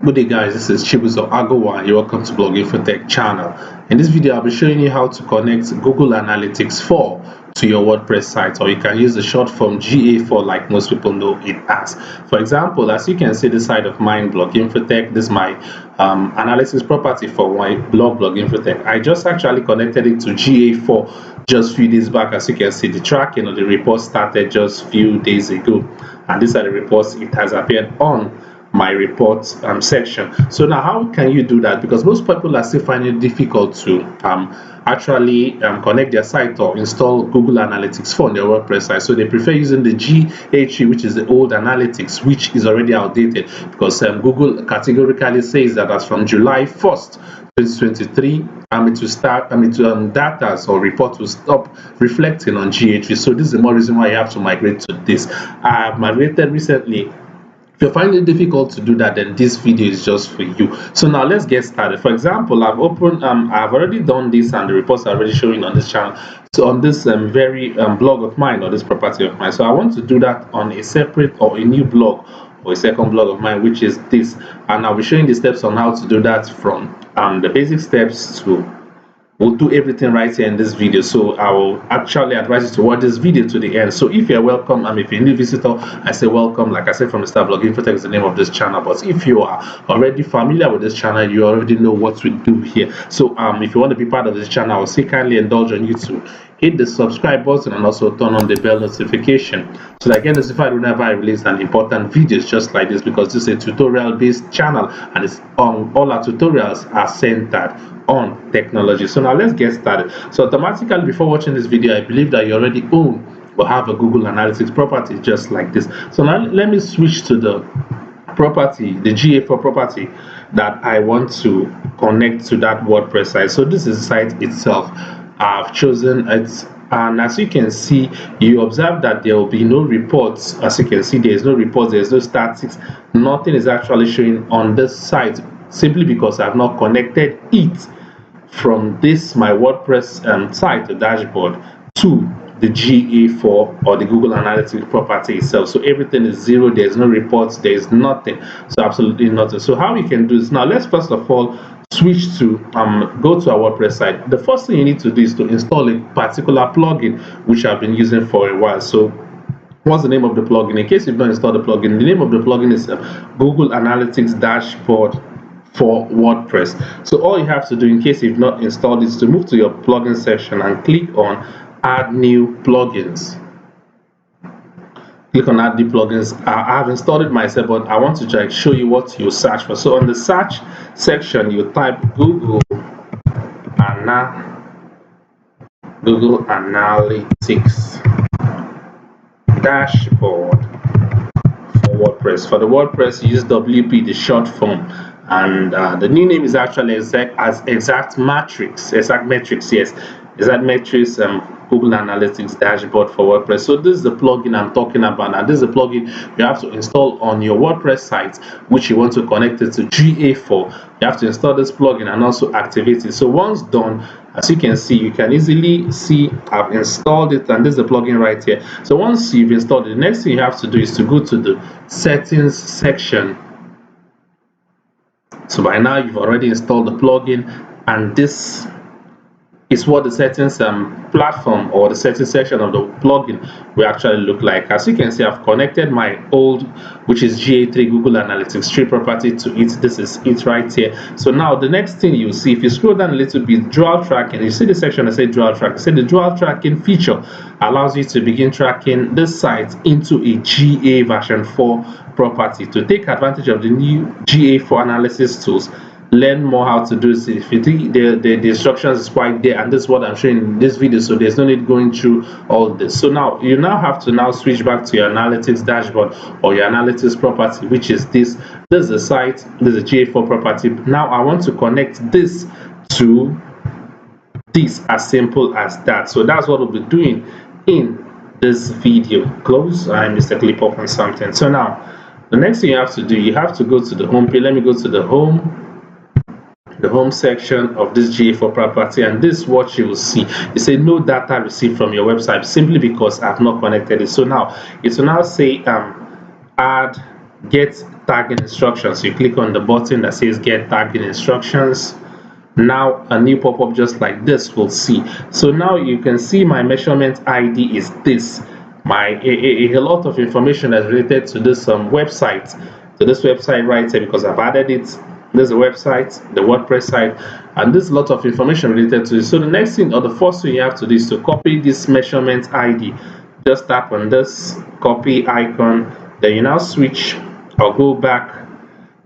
Good day guys, this is Chibuzo Agowa and you're welcome to Blog Infotech channel. In this video I'll be showing you how to connect Google Analytics 4 to your WordPress site, or you can use the short form GA4 like most people know it as. For example, as you can see the side of mine, Blog Infotech, this is my analytics property for my Blog Infotech. I just actually connected it to GA4 just a few days back. As you can see, the tracking or the report started just a few days ago, and these are the reports it has appeared on my reports section. So now how can you do that? Because most people are still finding it difficult to actually connect their site or install Google Analytics 4 on their WordPress site. So they prefer using the GA3, which is the old analytics, which is already outdated, because Google categorically says that as from July 1st 2023 it will start data or report will stop reflecting on GA3. So this is the more reason why you have to migrate to this. I have migrated recently. If you find it difficult to do that, then this video is just for you. So now let's get started. For example, I've already done this, and the reports are already showing on this channel. So on this very blog of mine, or this property of mine. So I want to do that on a separate or a new blog, or a second blog of mine, which is this. And I'll be showing the steps on how to do that, from the basic steps to we'll do everything right here in this video. So I will actually advise you to watch this video to the end. So if you're welcome, if you're a new visitor, I say welcome. Like I said from the start, Blog Infotech is the name of this channel. But if you are already familiar with this channel, you already know what we do here. So if you want to be part of this channel, I will say kindly indulge on you to hit the subscribe button and also turn on the bell notification so that I get notified whenever I release an important videos just like this, because this is a tutorial based channel, and it's all our tutorials are centered on technology. So now let's get started. So automatically, before watching this video, I believe that you already own or have a Google Analytics property just like this. So now let me switch to the property, the GA4 property that I want to connect to that WordPress site. So this is the site itself. I've chosen it, and as you can see, you observe that there will be no reports. As you can see, there is no reports, there is no statistics, nothing is actually showing on this site, simply because I've not connected it from this my WordPress site, the dashboard, to the GA4 or the Google Analytics property itself. So everything is zero, there's no reports, there is nothing, so absolutely nothing. So how we can do this now, let's first of all switch to go to our WordPress site. The first thing you need to do is to install a particular plugin which I've been using for a while. So what's the name of the plugin? In case you've not installed the plugin, the name of the plugin is Google Analytics Dashboard for WordPress. So all you have to do, in case you've not installed, is to move to your plugin section and click on add new plugins. Click on add new plugins. I've installed it myself, but I want to show you what you search for. So on the search section, you type Google Analytics Dashboard for WordPress. For the WordPress, you use WP, the short form, and the new name is actually exact metrics. Google Analytics Dashboard for WordPress. So this is the plugin I'm talking about, and this is the plugin you have to install on your WordPress site, which you want to connect it to GA4. You have to install this plugin and also activate it. So once done, as you can see, you can easily see I've installed it, and this is the plugin right here. So once you've installed it, the next thing you have to do is to go to the settings section. So by now you've already installed the plugin, and this is what the settings platform or the settings section of the plugin will actually look like. As you can see, I've connected my old, which is GA3 Google Analytics 3 property, to it. This is it right here. So now the next thing you see, if you scroll down a little bit, dual tracking, you see the section that says dual track. So the dual tracking feature allows you to begin tracking this site into a GA version 4 property. To take advantage of the new GA4 analysis tools, learn more how to do this. If you think the instructions is quite there, and this is what I'm showing in this video, so there's no need going through all this. So now you have to switch back to your analytics dashboard or your analytics property, which is this is the site, this is a GA4 property. Now I want to connect this to this, as simple as that. So that's what we'll be doing in this video. Close. I mistakenly pop on something. So now the next thing you have to do, you have to go to the home page. Let me go to the home section of this GA4 property, and this is what you will see. You say no data received from your website, simply because I've not connected it. So now it will now say add get tagging instructions. You click on the button that says get tagging instructions. Now a new pop-up just like this will see. So now you can see my measurement ID is this. A lot of information that's related to this website, right here, because I've added it. This is the website, the WordPress site, and there's a lot of information related to it. So the next thing, or the first thing you have to do, is to copy this measurement ID. Just tap on this copy icon, then you now switch or go back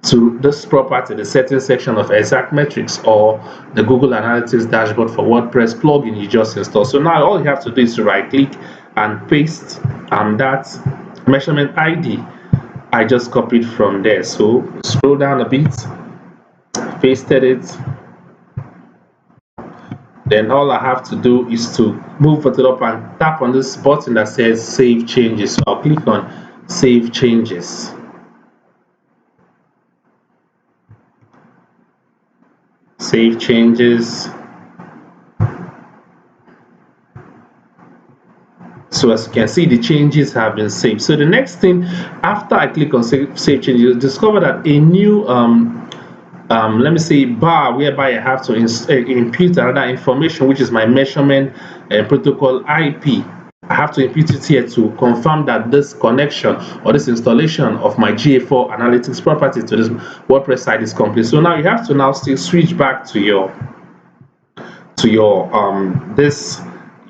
to this property, the settings section of exact metrics, or the Google Analytics dashboard for WordPress plugin you just installed. So now all you have to do is to right click and paste that measurement ID I just copied from there. So scroll down a bit, pasted it, then all I have to do is to move it up and tap on this button that says save changes. So I'll click on save changes. Save changes. So as you can see, the changes have been saved. So the next thing, after I click on save changes, you'll discover that a new let me say bar whereby I have to input another information, which is my measurement protocol IP. I have to input it here to confirm that this connection or this installation of my GA4 analytics property to this WordPress site is complete. So now you have to now still switch back to your this.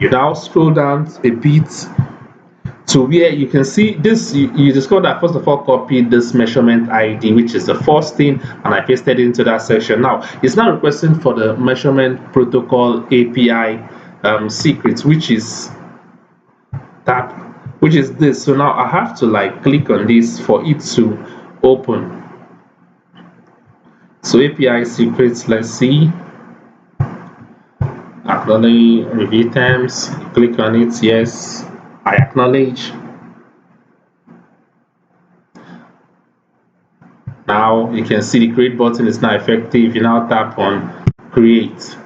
You now scroll down a bit to where you can see this. You discover that first of all, copy this measurement ID, which is the first thing, and I pasted it into that section. Now it's now requesting for the measurement protocol API secrets, which is this. So now I have to like click on this for it to open. So API secrets, let's see. Acknowledge review terms. Click on it. Yes, I acknowledge. Now you can see the create button is now effective. You now tap on create.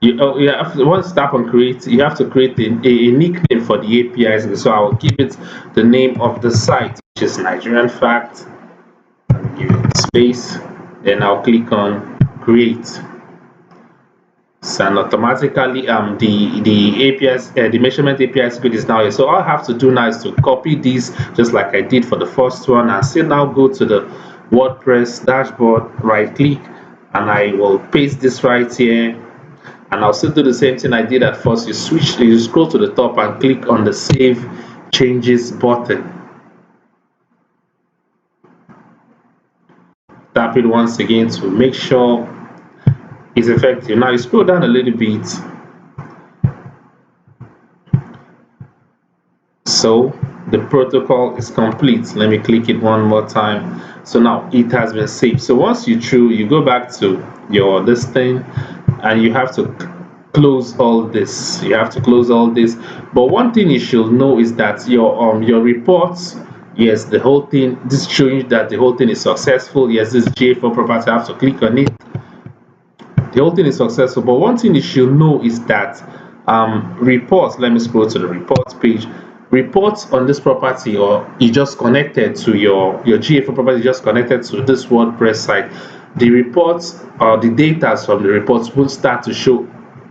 Once you tap on create, you have to create a nickname for the APIs. So I will give it the name of the site, which is Nigerian Fact. Give it space. Then I'll click on create. So, and automatically the APIs the measurement API secret is now here. So all I have to do now is to copy this just like I did for the first one, and still now go to the WordPress dashboard, right click, and I will paste this right here, and I'll still do the same thing I did at first. You scroll to the top and click on the save changes button. Tap it once again to make sure it's effective. Now you scroll down a little bit. So the protocol is complete. Let me click it one more time. So now it has been saved. So once you go back to your this thing, and you have to close all this. You have to close all this. But one thing you should know is that your reports, yes, the whole thing, this showing that the whole thing is successful. Yes, this GA4 property, I have to click on it. The whole thing is successful. But one thing you should know is that reports, let me scroll to the reports page. Reports on this property, or you just connected to your GA4 property, just connected to this WordPress site, the reports or the data from the reports will start to show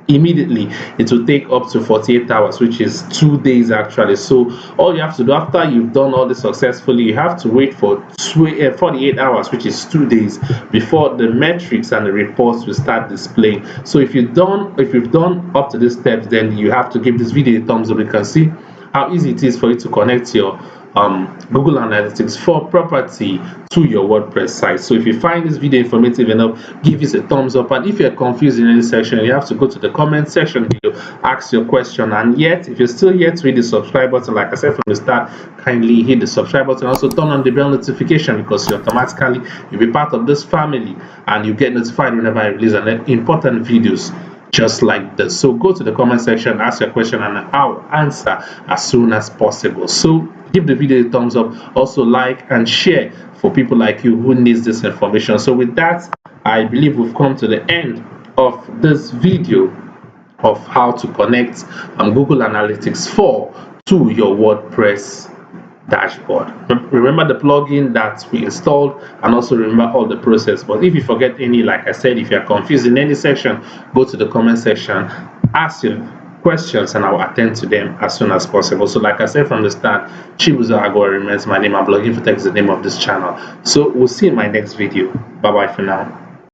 immediately. It will take up to 48 hours, which is 2 days actually. So all you have to do after you've done all this successfully, you have to wait for 48 hours, which is 2 days, before the metrics and the reports will start displaying. So if you've done up to this step, then you have to give this video a thumbs up. You can see how easy it is for you to connect your Google Analytics for property to your WordPress site. So if you find this video informative enough, give it a thumbs up, and if you're confused in any section, you have to go to the comment section below, ask your question. And yet, if you're still yet to hit the subscribe button, like I said from the start, kindly hit the subscribe button. Also turn on the bell notification, because you'll be part of this family, and you get notified whenever I release an important videos just like this. So go to the comment section, ask your question, and I'll answer as soon as possible. So give the video a thumbs up, also like and share for people like you who needs this information. So with that, I believe we've come to the end of this video of how to connect Google Analytics 4 to your WordPress dashboard. Remember the plugin that we installed, and also remember all the process. But if you forget any, like I said, if you are confused in any section, go to the comment section, ask your questions, and I will attend to them as soon as possible. So like I said from the start, Chibuzo Agua remains my name, and Blogging for Tech is the name of this channel. So we'll see you in my next video. Bye bye for now.